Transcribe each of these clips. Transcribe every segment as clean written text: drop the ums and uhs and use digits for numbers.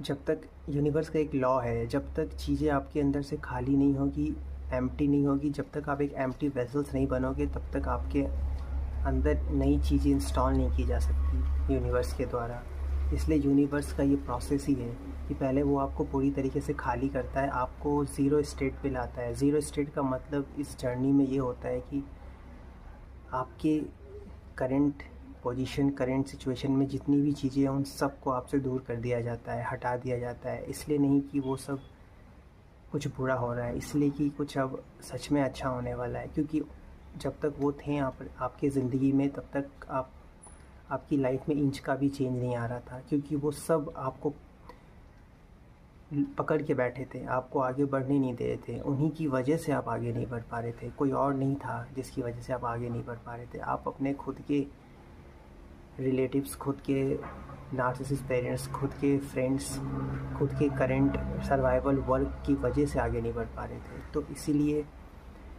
जब तक यूनिवर्स का एक लॉ है, जब तक चीज़ें आपके अंदर से खाली नहीं होगी, एम्प्टी नहीं होगी, जब तक आप एक एम्प्टी वेसल्स नहीं बनोगे, तब तक आपके अंदर नई चीज़ें इंस्टॉल नहीं की जा सकती यूनिवर्स के द्वारा। इसलिए यूनिवर्स का ये प्रोसेस ही है कि पहले वो आपको पूरी तरीके से खाली करता है, आपको ज़ीरो स्टेट पे लाता है। ज़ीरो स्टेट का मतलब इस जर्नी में ये होता है कि आपके करंट पोजीशन, करंट सिचुएशन में जितनी भी चीज़ें हैं उन सब को आपसे दूर कर दिया जाता है, हटा दिया जाता है। इसलिए नहीं कि वो सब कुछ बुरा हो रहा है, इसलिए कि कुछ अब सच में अच्छा होने वाला है। क्योंकि जब तक वो थे आपके ज़िंदगी में, तब तक आपकी लाइफ में इंच का भी चेंज नहीं आ रहा था, क्योंकि वो सब आपको पकड़ के बैठे थे, आपको आगे बढ़ने नहीं दे रहे थे। उन्हीं की वजह से आप आगे नहीं बढ़ पा रहे थे, कोई और नहीं था जिसकी वजह से आप आगे नहीं बढ़ पा रहे थे। आप अपने खुद के रिलेटिव्स, खुद के नार्सिसिस्ट पेरेंट्स, खुद के फ्रेंड्स, खुद के करंट सर्वाइवल वर्क की वजह से आगे नहीं बढ़ पा रहे थे। तो इसीलिए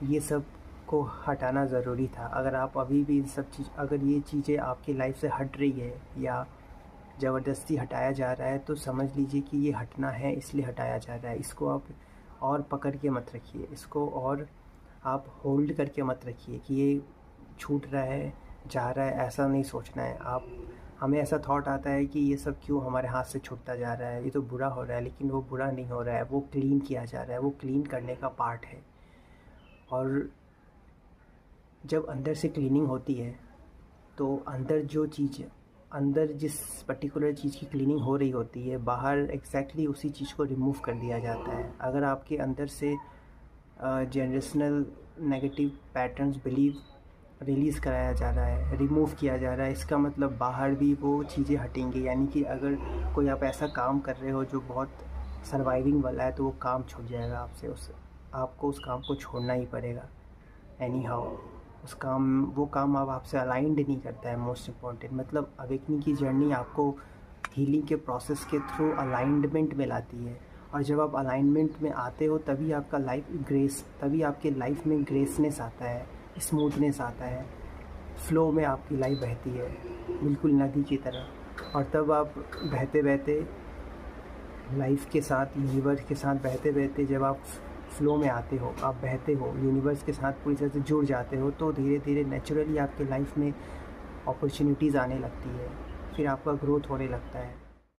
ये सब को हटाना ज़रूरी था। अगर आप अभी भी अगर ये चीज़ें आपकी लाइफ से हट रही है या ज़बरदस्ती हटाया जा रहा है, तो समझ लीजिए कि ये हटना है, इसलिए हटाया जा रहा है। इसको आप और पकड़ के मत रखिए, इसको और आप होल्ड करके मत रखिए कि ये छूट रहा है, जा रहा है, ऐसा नहीं सोचना है। हमें ऐसा थॉट आता है कि ये सब क्यों हमारे हाथ से छूटता जा रहा है, ये तो बुरा हो रहा है, लेकिन वो बुरा नहीं हो रहा है, वो क्लीन किया जा रहा है, वो क्लीन करने का पार्ट है। और जब अंदर से क्लीनिंग होती है, तो अंदर जिस पर्टिकुलर चीज़ की क्लीनिंग हो रही होती है, बाहर एग्जैक्टली उसी चीज़ को रिमूव कर दिया जाता है। अगर आपके अंदर से generational negative patterns, believe release कराया जा रहा है, रिमूव किया जा रहा है, इसका मतलब बाहर भी वो चीज़ें हटेंगी। यानी कि अगर कोई आप ऐसा काम कर रहे हो जो बहुत सर्वाइविंग वाला है, तो वो काम छूट जाएगा आपसे, आपको उस काम को छोड़ना ही पड़ेगा एनी हाउ। वो काम अब आपसे अलाइंड नहीं करता है। मोस्ट इम्पॉर्टेंट मतलब अवेकनिंग की जर्नी आपको हीलिंग के प्रोसेस के थ्रू अलाइनमेंट में लाती है। और जब आप अलाइनमेंट में आते हो, तभी आपके लाइफ में ग्रेसनेस आता है, स्मूथनेस आता है, फ्लो में आपकी लाइफ बहती है बिल्कुल नदी की तरह। और तब आप बहते बहते लाइफ के साथ, यूनिवर्स के साथ बहते बहते जब आप फ्लो में आते हो, आप बहते हो, यूनिवर्स के साथ पूरी तरह से जुड़ जाते हो, तो धीरे धीरे नेचुरली आपके लाइफ में अपॉर्चुनिटीज़ आने लगती है, फिर आपका ग्रोथ होने लगता है।